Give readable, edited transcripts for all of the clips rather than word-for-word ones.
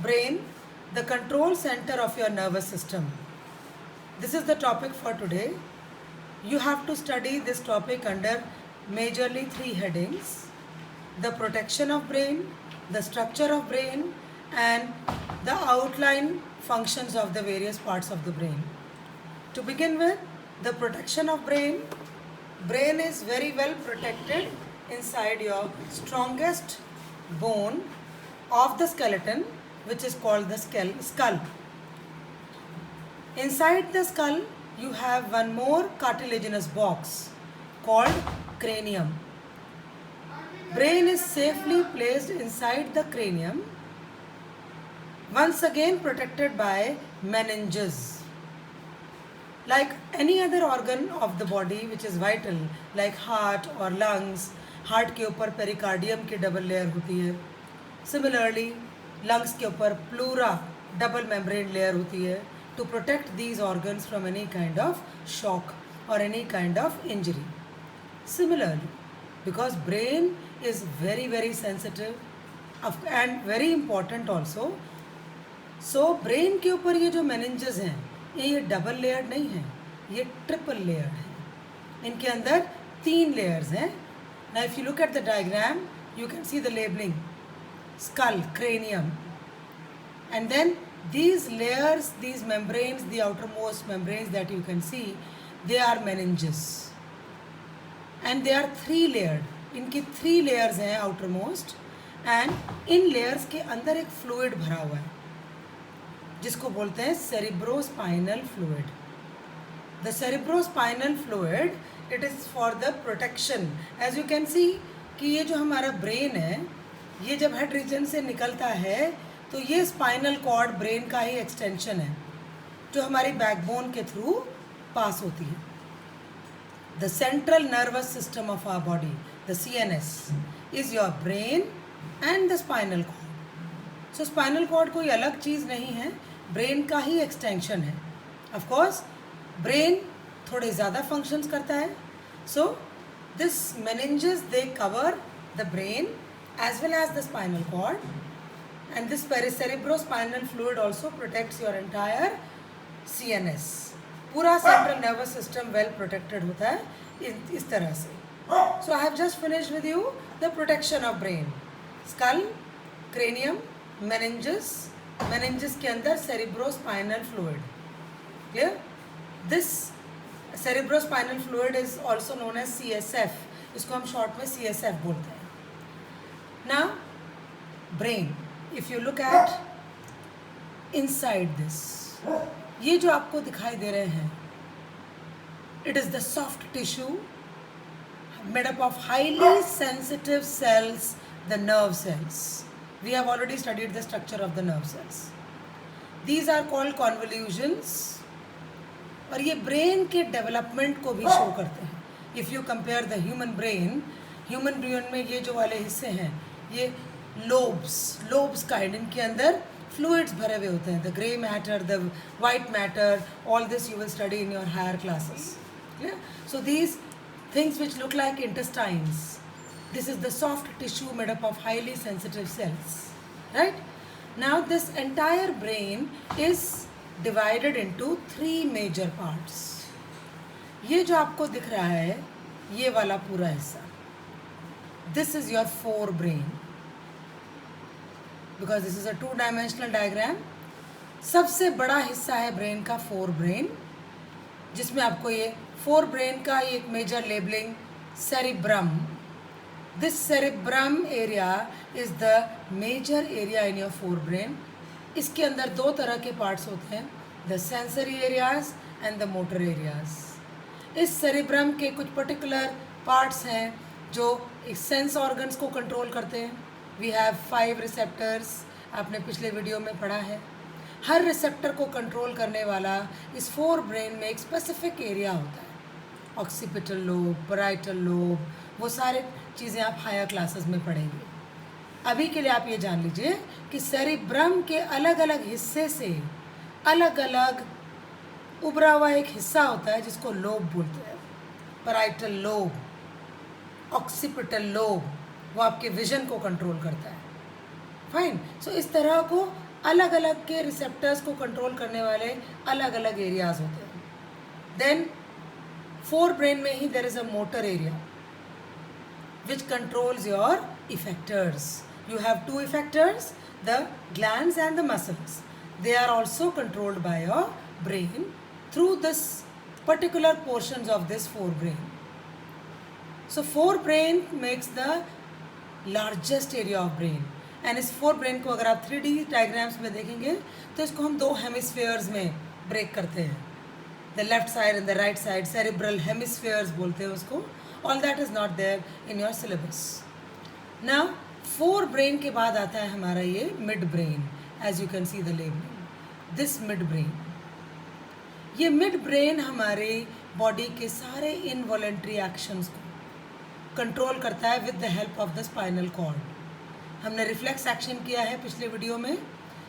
brain, the control center of your nervous system. This is the topic for today. You have to study this topic under majorly three headings: the protection of brain, the structure of brain, and the outline functions of the various parts of the brain. To begin with, the protection of brain. Brain is very well protected inside your strongest bone of the skeleton, which is called the skull. Inside the skull, you have one more cartilaginous box called cranium. Brain is safely placed inside the cranium, once again protected by meninges. Like any other organ of the body which is vital, like heart or lungs, heart के ऊपर pericardium की double layer होती है. Similarly lungs के ऊपर pleura double membrane layer होती है to protect these organs from any kind of shock और any kind of injury. Similarly because brain is very very sensitive and very important also, so brain के ऊपर ये जो meninges हैं ये double layered नहीं है, ये ट्रिपल लेयर्ड है. इनके अंदर 3 लेयर्स हैं. Now if you look at the diagram, you can see the labeling: skull, cranium, and then these layers, these membranes, the outermost membranes that you can see, they are meninges, and they are 3 layered. इनकी 3 layers हैं outermost, and in layers के अंदर एक fluid भरा हुआ है जिसको बोलते हैं cerebrospinal fluid. The cerebrospinal fluid, it is for the protection. As you can see कि ये जो हमारा ब्रेन है, ये जब हेड रीजन से निकलता है तो ये स्पाइनल कॉर्ड ब्रेन का ही एक्सटेंशन है जो हमारी बैकबोन के थ्रू पास होती है. The central nervous system of our body, the CNS, is your brain and the spinal cord. So spinal cord कोई अलग चीज़ नहीं है, ब्रेन का ही एक्सटेंशन है. ऑफकोर्स ब्रेन थोड़े ज़्यादा फंक्शंस करता है. So this meninges they cover the brain as well as the spinal cord, and this cerebrospinal fluid also protects your entire CNS. पूरा central nervous system well protected होता है इस तरह से. So I have just finished with you the protection of brain. Skull, cranium, meninges के अंदर cerebrospinal fluid. Clear? This cerebrospinal fluid is also known as CSF. इसको हम शॉर्ट में CSF बोलते हैं. Now, brain. If you look at inside this, ये जो आपको दिखाई दे रहे हैं, it is the soft tissue made up of highly sensitive cells, the nerve cells. We have already studied the structure of the nerve cells. These are called convolutions. और ये brain के development को भी शो करते हैं. If you compare the human brain में ये जो वाले हिस्से हैं ये लोब्स काइंड, इनके अंदर फ्लूइड्स भरे हुए होते हैं. The grey matter, the white matter, all this you will study in your higher classes. So these things which look like intestines, this is the soft tissue made up of highly sensitive cells, right? Now this entire brain is divided into 3 major parts. ये जो आपको दिख रहा है ये वाला पूरा हिस्सा, this is your forebrain, because this is a 2-dimensional diagram. सबसे बड़ा हिस्सा है ब्रेन का forebrain, जिसमें आपको ये forebrain का एक major labelling cerebrum. This cerebrum area is the major area in your forebrain. इसके अंदर 2 तरह के पार्ट्स होते हैं, the sensory areas and the motor areas. इस cerebrum के कुछ particular parts हैं जो सेंस ऑर्गन्स को कंट्रोल करते हैं. We have 5 receptors, आपने पिछले वीडियो में पढ़ा है. हर रिसेप्टर को कंट्रोल करने वाला इस forebrain में एक स्पेसिफिक एरिया होता है. ऑक्सीपिटल लोब, पैराइटल लोब, वो सारे चीज़ें आप हायर क्लासेस में पढ़ेंगे. अभी के लिए आप ये जान लीजिए कि सेरिब्रम के अलग अलग हिस्से से अलग अलग उभरा हुआ एक हिस्सा होता है जिसको लोब बोलते हैं. पैराइटल लोब, ऑक्सीपिटल लोब, वो आपके विजन को कंट्रोल करता है. फाइन. सो इस तरह को अलग अलग के रिसेप्टर्स को कंट्रोल करने वाले अलग अलग एरियाज होते हैं. देन फोर ब्रेन में ही there is a motor area which controls your effectors. You have two effectors, the glands and the muscles. They are also controlled by your brain through this particular portions of this forebrain. So forebrain makes the largest area of brain. And इस forebrain को अगर आप 3D diagrams में देखेंगे तो इसको हम दो हेमिस्फेयर्स में ब्रेक करते हैं. The left side and the right side, cerebral hemispheres बोलते हैं उसको. All that is not there in your syllabus. Now, forebrain के बाद आता है हमारा ये midbrain, as you can see the labeling. This midbrain. ये midbrain हमारे body के सारे involuntary actions को कंट्रोल करता है with the help of the spinal cord. हमने reflex action किया है पिछले वीडियो में.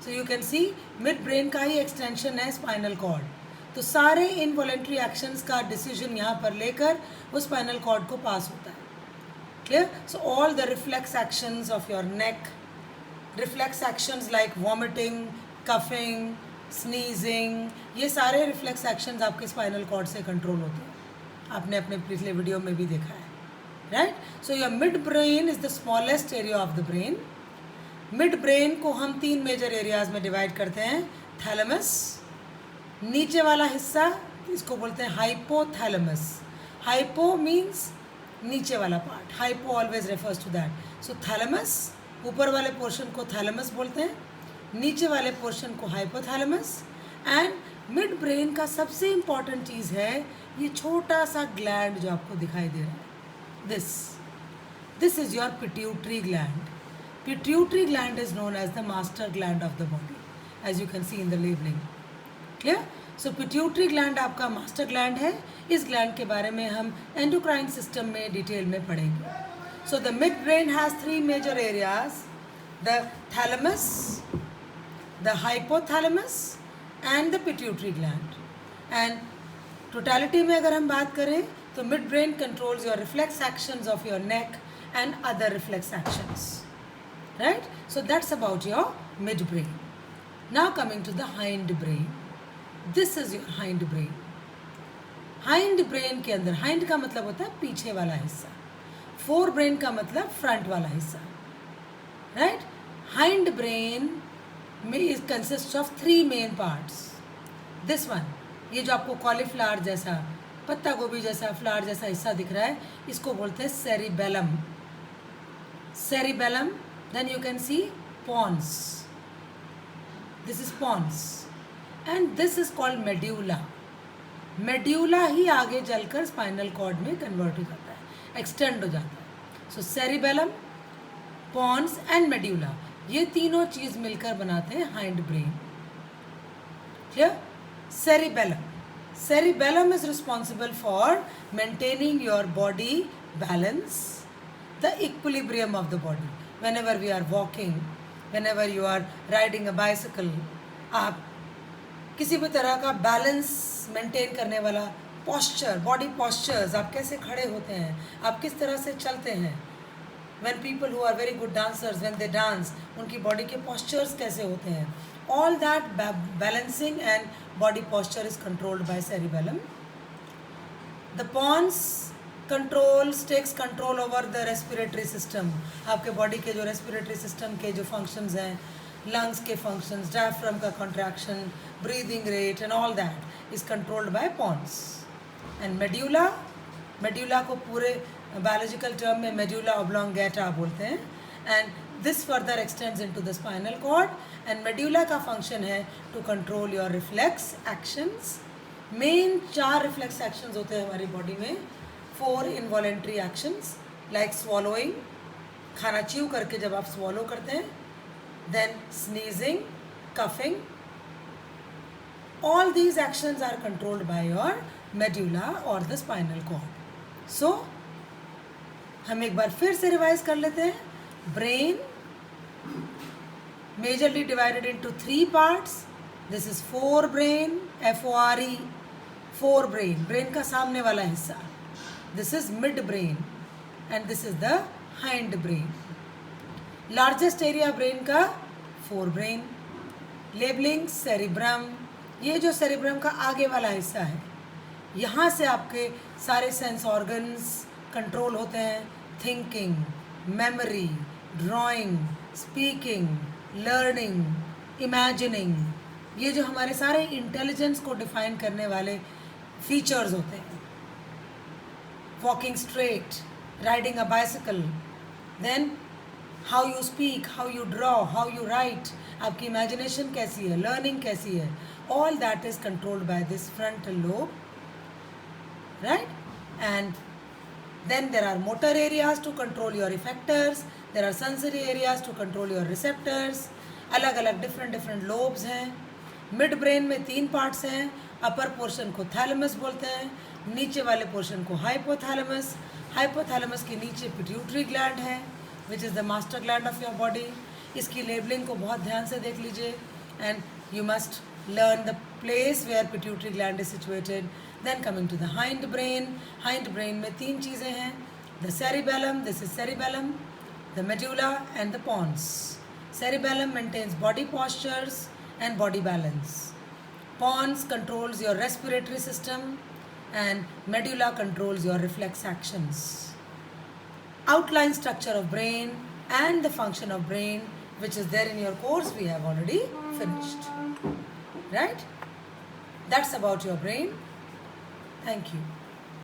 So you can see midbrain का ही extension है spinal cord. तो सारे इनवॉलेंट्री एक्शंस का डिसीजन यहाँ पर लेकर उस स्पाइनल कॉर्ड को पास होता है. Clear? So all the reflex actions of your neck, reflex actions like vomiting, coughing, sneezing, ये सारे रिफ्लेक्स एक्शंस आपके स्पाइनल कॉर्ड से कंट्रोल होते हैं. आपने अपने पिछले वीडियो में भी देखा है, right? So your mid brain is the smallest area of the brain. Mid brain को हम तीन मेजर एरियाज में डिवाइड करते हैं. थैलेमस, नीचे वाला हिस्सा इसको बोलते हैं हाइपोथैलेमस. हाइपो मीन्स नीचे वाला part, hypo always refers to that. So thalamus, ऊपर वाले पोर्शन को थैलेमस बोलते हैं, नीचे वाले पोर्शन को हाइपोथैलेमस. एंड मिड ब्रेन का सबसे इम्पॉर्टेंट चीज़ है ये छोटा सा ग्लैंड जो आपको दिखाई दे रहा है. This is your pituitary gland. Pituitary gland is known as the master gland of the body, as you can see in the labelling. Clear? So pituitary gland आपका मास्टर ग्लैंड है. इस ग्लैंड के बारे में हम एंडोक्राइन सिस्टम में detail में पढ़ेंगे. So the mid brain has three major areas, the thalamus, the hypothalamus and the pituitary gland. And totality में अगर हम बात करें तो mid brain controls your reflex actions of your neck and other reflex actions, right? So that's about your mid brain. Now coming to the hind brain. This is your hind brain. Hind brain के अंदर, hind का मतलब होता है पीछे वाला हिस्सा, fore brain का मतलब फ्रंट वाला हिस्सा, राइट? हाइंड ब्रेन में is consist of three main parts. This one, ये जो आपको कॉलीफ्लावर जैसा, पत्ता गोभी जैसा, फ्लावर जैसा हिस्सा दिख रहा है, इसको बोलते हैं cerebellum. Cerebellum. Then you can see pons. This is pons. And this is called medulla. Medulla ही आगे चलकर स्पाइनल कॉर्ड में कन्वर्ट हो जाता है, एक्सटेंड हो जाता है. सो सेरिबेलम, पॉन्स एंड मेड्यूला, ये तीनों चीज मिलकर बनाते हैं hind brain. Clear? Cerebellum. Cerebellum is responsible for maintaining your body balance, the equilibrium of the body. Whenever we are walking, whenever you are riding a bicycle, आप किसी भी तरह का बैलेंस मेंटेन करने वाला posture, body postures, आप कैसे खड़े होते हैं, आप किस तरह से चलते हैं. When people who are very good dancers, when they dance, उनकी बॉडी के postures कैसे होते हैं, all that balancing and body posture is controlled by cerebellum. The pons takes control over the respiratory system. आपके बॉडी के जो respiratory system के जो functions हैं, lungs के functions, diaphragm का contraction, breathing rate and all that is controlled by pons. And medulla को पूरे biological term में medulla oblongata बोलते हैं. And this further extends into the spinal cord, and medulla का function है to control your reflex actions. Main 4 reflex actions होते हैं हमारी बॉडी में. 4 involuntary actions like swallowing, खाना च्यू करके जब आप swallow करते हैं, then sneezing, coughing. All these actions are controlled by your medulla or the spinal cord. So हम एक बार फिर से रिवाइज कर लेते हैं. Brain majorly divided into 3 parts. This is forebrain, FORE, forebrain, brain का सामने वाला हिस्सा. This is midbrain and this is the hind brain. Largest area brain का forebrain, लेबलिंग सेरिब्रम, ये जो सेरिब्रम का आगे वाला हिस्सा है, यहाँ से आपके सारे सेंस ऑर्गन्स कंट्रोल होते हैं. Thinking, memory, drawing, speaking, learning, imagining, ये जो हमारे सारे इंटेलिजेंस को डिफाइन करने वाले फीचर्स होते हैं. Walking straight, riding a bicycle, then how you speak, how you draw, how you write, आपकी इमेजिनेशन कैसी है, लर्निंग कैसी है, all that is controlled by this frontal lobe, right? And then there are motor areas to control your effectors, there are sensory areas to control your receptors. अलग अलग different lobes हैं. Mid brain में 3 parts हैं. Upper portion को thalamus बोलते हैं, नीचे वाले पोर्शन को हाइपोथैलेमस. हाइपोथैलेमस के नीचे पिट्यूटरी ग्लैंड है which is the master gland of your body. इसकी लेबलिंग को बहुत ध्यान से देख लीजिए and you must learn the place where pituitary gland is situated. Then coming to the hind brain. Hind brain में 3 चीज़ें हैं. The cerebellum, this is cerebellum, the medulla and the pons. Cerebellum maintains body postures and body balance. Pons controls your respiratory system and medulla controls your reflex actions. Outline structure of brain and the function of brain, which is there in your course, we have already finished. Right? That's about your brain. Thank you.